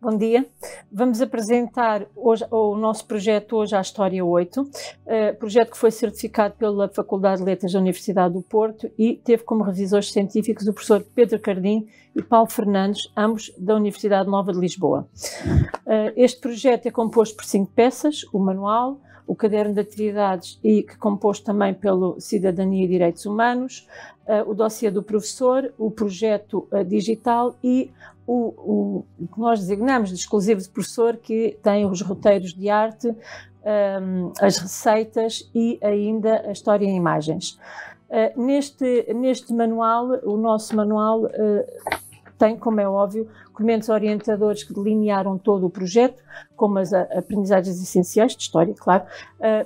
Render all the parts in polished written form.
Bom dia. Vamos apresentar hoje o nosso projeto hoje à História 8, projeto que foi certificado pela Faculdade de Letras da Universidade do Porto e teve como revisores científicos o professor Pedro Cardim e Paulo Fernandes, ambos da Universidade Nova de Lisboa. Este projeto é composto por 5 peças: o manual, o caderno de atividades e que é composto também pelo Cidadania e Direitos Humanos, o dossiê do professor, o projeto digital e o que nós designamos de exclusivo de professor, que tem os roteiros de arte, as receitas e ainda a história em imagens. Neste manual, o nosso manual tem, como é óbvio, documentos orientadores que delinearam todo o projeto, como as aprendizagens essenciais de história, claro,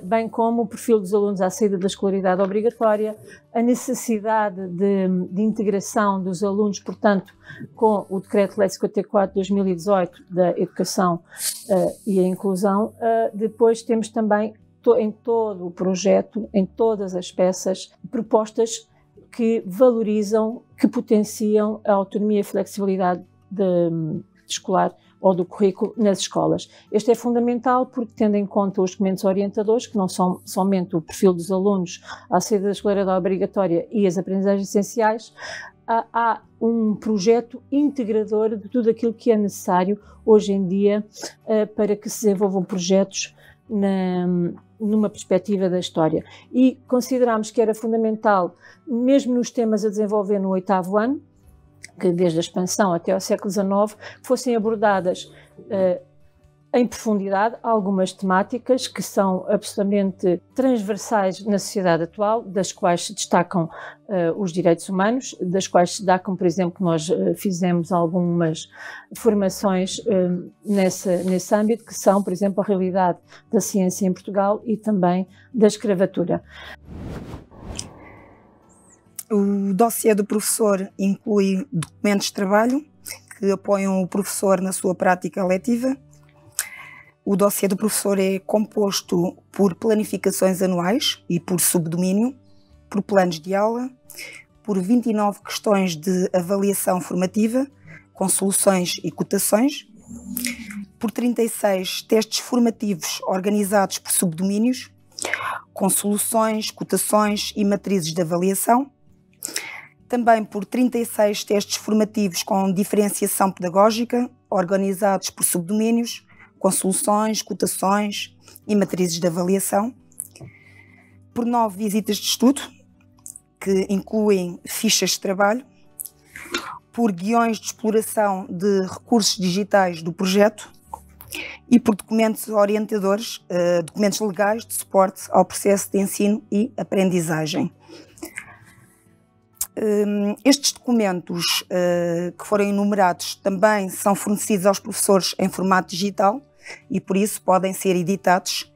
bem como o perfil dos alunos à saída da escolaridade obrigatória, a necessidade de integração dos alunos, portanto, com o Decreto-Lei 54/2018 da Educação e a Inclusão. Depois temos também em todo o projeto, em todas as peças, propostas que valorizam, que potenciam a autonomia e flexibilidade escolar ou do currículo nas escolas. Este é fundamental porque, tendo em conta os documentos orientadores, que não são somente o perfil dos alunos à saída da escolaridade obrigatória e as aprendizagens essenciais, há um projeto integrador de tudo aquilo que é necessário hoje em dia para que se desenvolvam projetos numa perspectiva da história. E consideramos que era fundamental, mesmo nos temas a desenvolver no 8º ano, que desde a expansão até ao século XIX, fossem abordadas em profundidade algumas temáticas que são absolutamente transversais na sociedade atual, das quais se destacam os direitos humanos, das quais se destacam, por exemplo, que nós fizemos algumas formações nesse âmbito, que são, por exemplo, a realidade da ciência em Portugal e também da escravatura. O dossiê do professor inclui documentos de trabalho que apoiam o professor na sua prática letiva. O dossiê do professor é composto por planificações anuais e por subdomínio, por planos de aula, por 29 questões de avaliação formativa, com soluções e cotações, por 36 testes formativos organizados por subdomínios, com soluções, cotações e matrizes de avaliação, também por 36 testes formativos com diferenciação pedagógica, organizados por subdomínios, com soluções, cotações e matrizes de avaliação, por 9 visitas de estudo, que incluem fichas de trabalho, por guiões de exploração de recursos digitais do projeto e por documentos orientadores, documentos legais de suporte ao processo de ensino e aprendizagem. Estes documentos que foram enumerados também são fornecidos aos professores em formato digital e por isso podem ser editados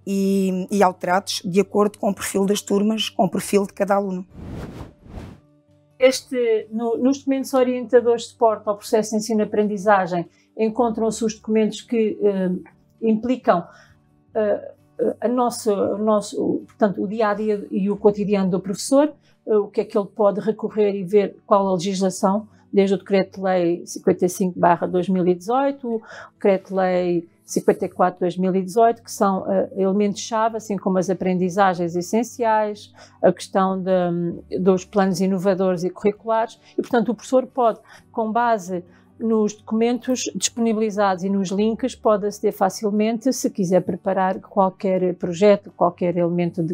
e alterados de acordo com o perfil das turmas, com o perfil de cada aluno. Nos documentos orientadores de suporte ao processo de ensino-aprendizagem encontram-se os documentos que implicam portanto, o dia-a-dia e o cotidiano do professor, o que é que ele pode recorrer e ver qual a legislação, desde o Decreto-Lei 55/2018, o Decreto-Lei 54/2018, que são elementos-chave, assim como as aprendizagens essenciais, a questão dos planos inovadores e curriculares, e, portanto, o professor pode, com base nos documentos disponibilizados e nos links, pode aceder facilmente, se quiser preparar qualquer projeto, qualquer elemento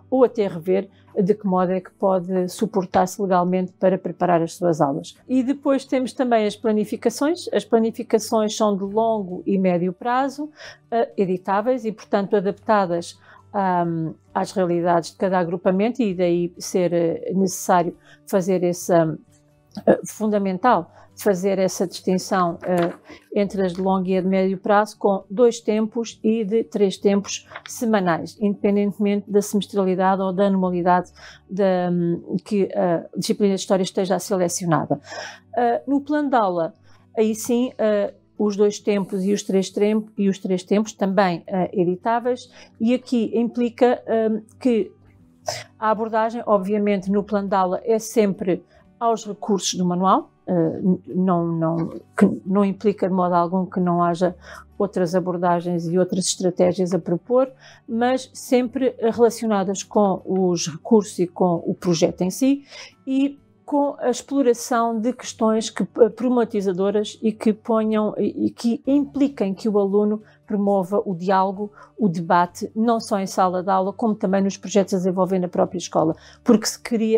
ou até rever de que modo é que pode suportar-se legalmente para preparar as suas aulas. E depois temos também as planificações. As planificações são de longo e médio prazo, editáveis e, portanto, adaptadas às realidades de cada agrupamento, e daí ser necessário fazer fundamental fazer essa distinção entre as de longo e a de médio prazo, com 2 tempos e de 3 tempos semanais, independentemente da semestralidade ou da anualidade que a disciplina de História esteja selecionada. No plano de aula, aí sim, os 2 tempos e os 3 tempos também editáveis, e aqui implica que a abordagem, obviamente, no plano de aula é sempre aos recursos do manual, que não implica de modo algum que não haja outras abordagens e outras estratégias a propor, mas sempre relacionadas com os recursos e com o projeto em si e com a exploração de questões problematizadoras e que ponham e que impliquem que o aluno promova o diálogo, o debate, não só em sala de aula, como também nos projetos a desenvolver na própria escola. Porque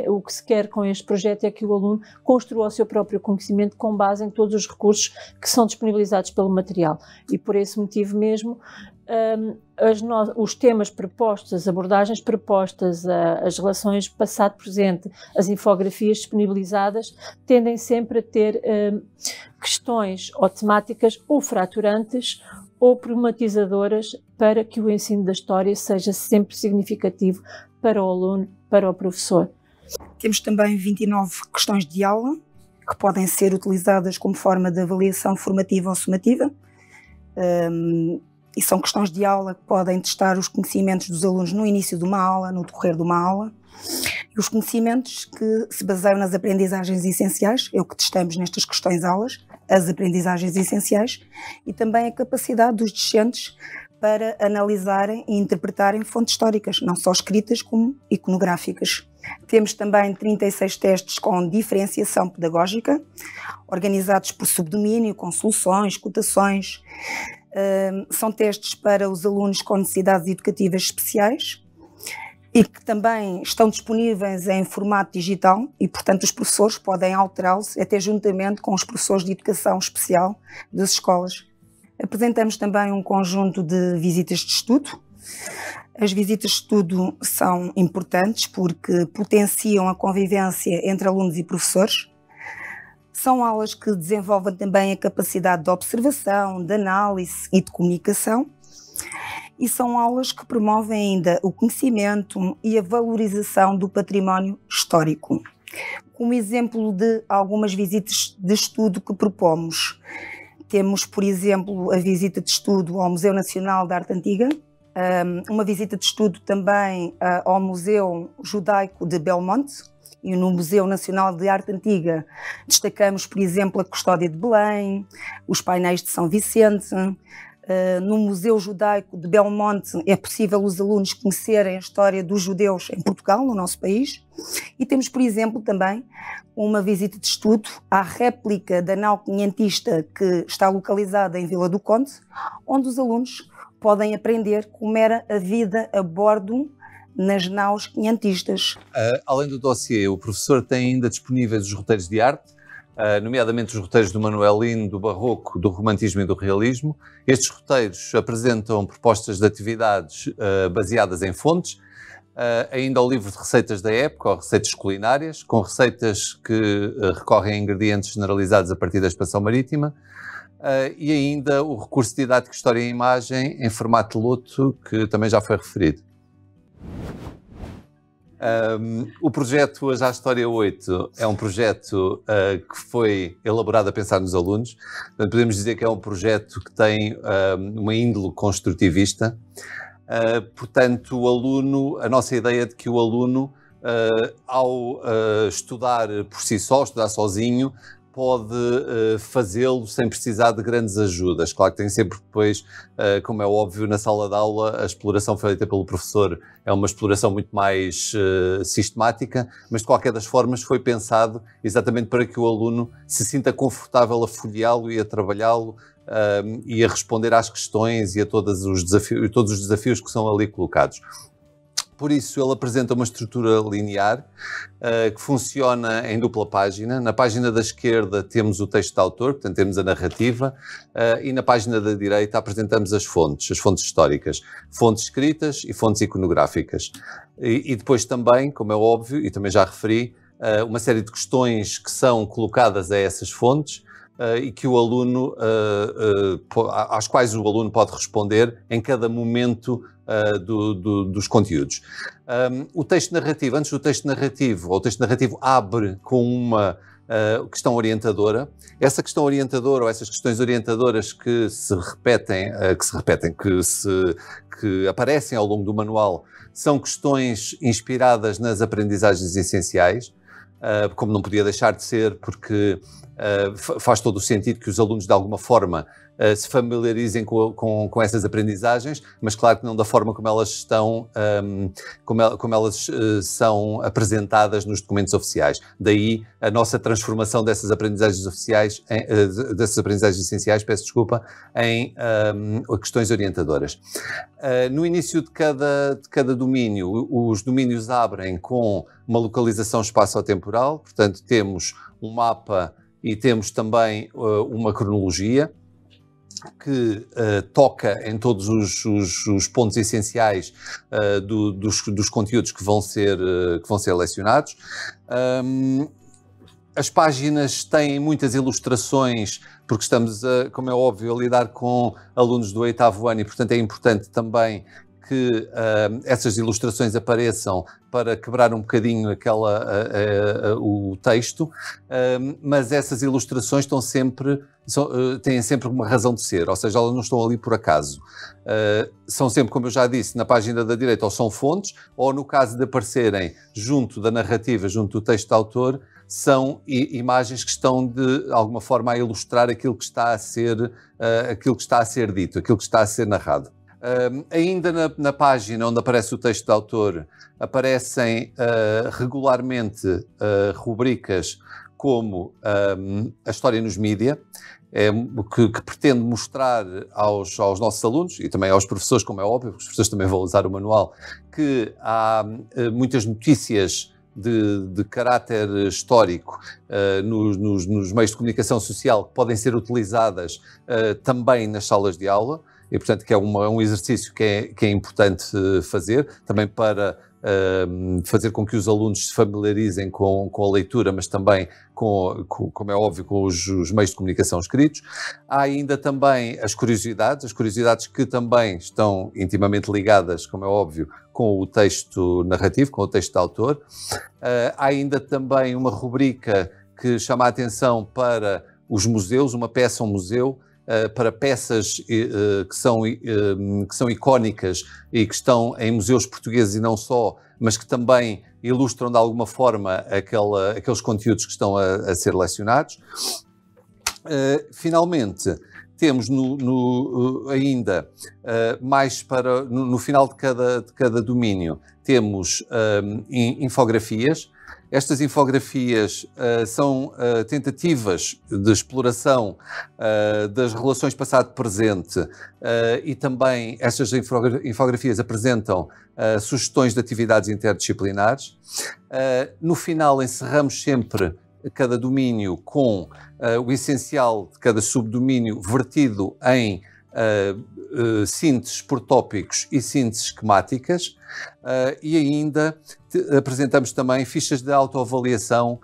o que se quer com este projeto é que o aluno construa o seu próprio conhecimento com base em todos os recursos que são disponibilizados pelo material. E por esse motivo mesmo, os temas propostos, as abordagens propostas, as relações passado-presente, as infografias disponibilizadas, tendem sempre a ter questões ou temáticas ou fraturantes ou problematizadoras para que o ensino da história seja sempre significativo para o aluno, para o professor. Temos também 29 questões de aula que podem ser utilizadas como forma de avaliação formativa ou sumativa. E são questões de aula que podem testar os conhecimentos dos alunos no início de uma aula, no decorrer de uma aula. E os conhecimentos que se baseiam nas aprendizagens essenciais, é o que testamos nestas questões-aulas, as aprendizagens essenciais, e também a capacidade dos discentes para analisarem e interpretarem fontes históricas, não só escritas como iconográficas. Temos também 36 testes com diferenciação pedagógica, organizados por subdomínio, com soluções, cotações. São testes para os alunos com necessidades educativas especiais e que também estão disponíveis em formato digital e, portanto, os professores podem alterá-los até juntamente com os professores de educação especial das escolas. Apresentamos também um conjunto de visitas de estudo. As visitas de estudo são importantes porque potenciam a convivência entre alunos e professores. São aulas que desenvolvem também a capacidade de observação, de análise e de comunicação. E são aulas que promovem ainda o conhecimento e a valorização do património histórico. Como exemplo de algumas visitas de estudo que propomos, temos, por exemplo, a visita de estudo ao Museu Nacional de Arte Antiga, uma visita de estudo também ao Museu Judaico de Belmonte, e no Museu Nacional de Arte Antiga destacamos, por exemplo, a Custódia de Belém, os painéis de São Vicente. No Museu Judaico de Belmonte é possível os alunos conhecerem a história dos judeus em Portugal, no nosso país. E temos, por exemplo, também uma visita de estudo à réplica da nau quinhentista que está localizada em Vila do Conde, onde os alunos podem aprender como era a vida a bordo nas naus quinhentistas. Além do dossiê, o professor tem ainda disponíveis os roteiros de arte, nomeadamente os roteiros do Manuelino, do Barroco, do Romantismo e do Realismo. Estes roteiros apresentam propostas de atividades baseadas em fontes, ainda o livro de receitas da época, ou receitas culinárias, com receitas que recorrem a ingredientes generalizados a partir da expansão marítima, e ainda o recurso didático História e Imagem em formato loto, que também já foi referido. O projeto Hoje à História 8 é um projeto que foi elaborado a pensar nos alunos. Portanto, podemos dizer que é um projeto que tem uma índole construtivista. Portanto, o aluno, a nossa ideia é de que o aluno, ao estudar por si só, estudar sozinho, pode fazê-lo sem precisar de grandes ajudas. Claro que tem sempre depois, como é óbvio, na sala de aula, a exploração feita pelo professor é uma exploração muito mais sistemática, mas de qualquer das formas foi pensado exatamente para que o aluno se sinta confortável a folheá-lo e a trabalhá-lo e a responder às questões e a todos os desafios que são ali colocados. Por isso, ele apresenta uma estrutura linear que funciona em dupla página. Na página da esquerda temos o texto de autor, portanto temos a narrativa, e na página da direita apresentamos as fontes históricas, fontes escritas e fontes iconográficas. E depois também, como é óbvio, e também já referi, uma série de questões que são colocadas a essas fontes, e que o aluno, às quais o aluno pode responder em cada momento dos conteúdos. O texto narrativo, antes do texto narrativo, o texto narrativo abre com uma questão orientadora. Essa questão orientadora ou essas questões orientadoras que aparecem ao longo do manual são questões inspiradas nas aprendizagens essenciais. como não podia deixar de ser, porque faz todo o sentido que os alunos, de alguma forma, se familiarizem com essas aprendizagens, mas claro que não da forma como elas estão, como elas são apresentadas nos documentos oficiais. Daí a nossa transformação dessas aprendizagens oficiais, dessas aprendizagens essenciais, peço desculpa, em questões orientadoras. No início de cada domínio, os domínios abrem com uma localização espaço-temporal, portanto temos um mapa e temos também uma cronologia que toca em todos os pontos essenciais dos conteúdos que vão ser lecionados. As páginas têm muitas ilustrações, porque estamos, como é óbvio, a lidar com alunos do 8º ano e, portanto, é importante também que essas ilustrações apareçam para quebrar um bocadinho o texto, mas essas ilustrações têm sempre uma razão de ser, ou seja, elas não estão ali por acaso. São sempre, como eu já disse, na página da direita, ou são fontes, ou no caso de aparecerem junto da narrativa, junto do texto do autor, são imagens que estão de alguma forma a ilustrar aquilo que está a ser dito, aquilo que está a ser narrado. Ainda na página onde aparece o texto do autor, aparecem regularmente rubricas como a história nos mídia, que pretende mostrar aos nossos alunos e também aos professores, como é óbvio, porque os professores também vão usar o manual, que há muitas notícias de caráter histórico nos meios de comunicação social que podem ser utilizadas também nas salas de aula. E, portanto, que é um exercício que é importante fazer, também para fazer com que os alunos se familiarizem com a leitura, mas também, como é óbvio, com os meios de comunicação escritos. Há ainda também as curiosidades que também estão intimamente ligadas, como é óbvio, com o texto narrativo, com o texto do autor. Há ainda também uma rubrica que chama a atenção para os museus, uma peça, um museu, para peças que são icónicas e que estão em museus portugueses e não só, mas que também ilustram de alguma forma aqueles conteúdos que estão a ser lecionados. Finalmente, temos ainda, mais no final de cada domínio, temos infografias. Estas infografias são tentativas de exploração das relações passado-presente e também estas infografias apresentam sugestões de atividades interdisciplinares. No final, encerramos sempre cada domínio com o essencial de cada subdomínio vertido em sínteses por tópicos e sínteses esquemáticas, e ainda apresentamos também fichas de autoavaliação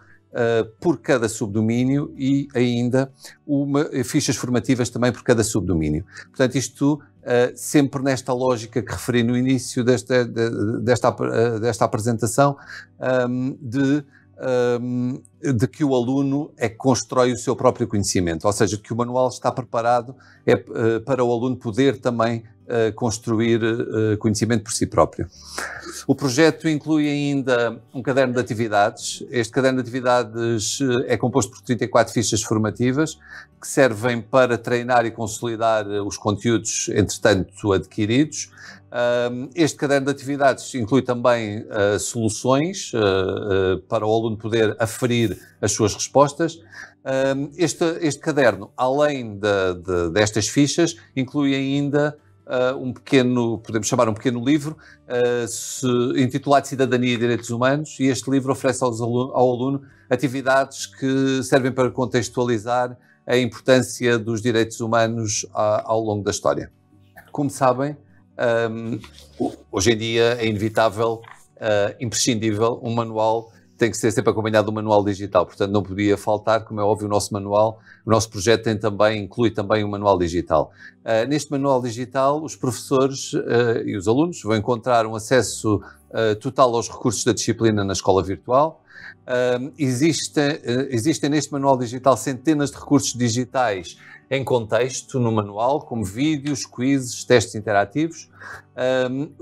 por cada subdomínio e ainda fichas formativas também por cada subdomínio. Portanto, isto sempre nesta lógica que referi no início desta apresentação, de que o aluno é que constrói o seu próprio conhecimento, ou seja, que o manual está preparado para o aluno poder também construir conhecimento por si próprio. O projeto inclui ainda um caderno de atividades. Este caderno de atividades é composto por 34 fichas formativas que servem para treinar e consolidar os conteúdos, entretanto, adquiridos. Este caderno de atividades inclui também soluções para o aluno poder aferir as suas respostas. Este caderno, além destas fichas, inclui ainda podemos chamar um pequeno livro, intitulado Cidadania e Direitos Humanos, e este livro oferece ao aluno atividades que servem para contextualizar a importância dos direitos humanos ao longo da história. Como sabem, hoje em dia é inevitável, imprescindível, um manual tem que ser sempre acompanhado de um manual digital, portanto não podia faltar, como é óbvio, o nosso projeto inclui também um manual digital. Neste manual digital, os professores e os alunos vão encontrar um acesso total aos recursos da disciplina na escola virtual. Existem neste manual digital centenas de recursos digitais em contexto no manual, como vídeos, quizzes, testes interativos.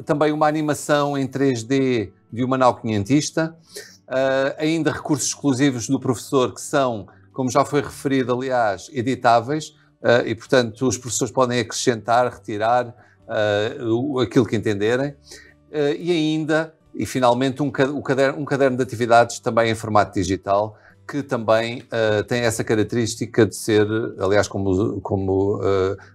Também uma animação em 3D de uma nau quinhentista. ainda recursos exclusivos do professor que são, como já foi referido, aliás, editáveis, e, portanto, os professores podem acrescentar, retirar aquilo que entenderem, e ainda, e finalmente, um caderno de atividades também em formato digital, que também tem essa característica de ser, aliás, como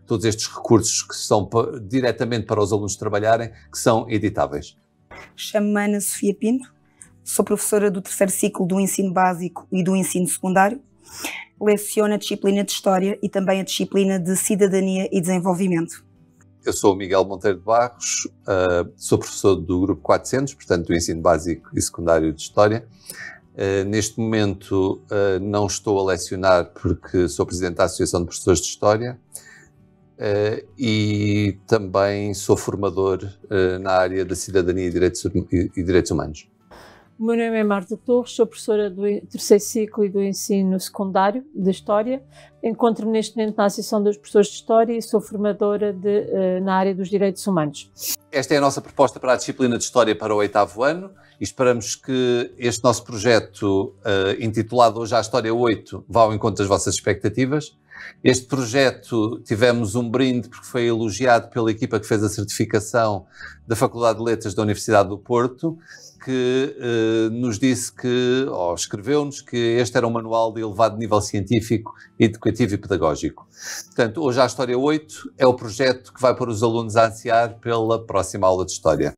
todos estes recursos que são diretamente para os alunos trabalharem, que são editáveis. Chamo-me Ana Sofia Pinto, sou professora do 3º ciclo do ensino básico e do ensino secundário. Leciono a disciplina de História e também a disciplina de Cidadania e Desenvolvimento. Eu sou o Miguel Monteiro de Barros, sou professor do grupo 400, portanto do ensino básico e secundário de História. Neste momento não estou a lecionar porque sou presidente da Associação de Professores de História e também sou formador na área da Cidadania e Direitos Humanos. O meu nome é Marta Torres, sou professora do 3º ciclo e do ensino secundário de História. Encontro-me neste momento na Associação dos Professores de História e sou formadora na área dos Direitos Humanos. Esta é a nossa proposta para a disciplina de História para o 8º ano e esperamos que este nosso projeto, intitulado Hoje à História 8, vá ao encontro das vossas expectativas. Este projeto tivemos um brinde porque foi elogiado pela equipa que fez a certificação da Faculdade de Letras da Universidade do Porto, que nos disse ou escreveu-nos que este era um manual de elevado nível científico, educativo e pedagógico. Portanto, Hoje à História 8 é o projeto que vai pôr os alunos a ansiar pela próxima aula de História.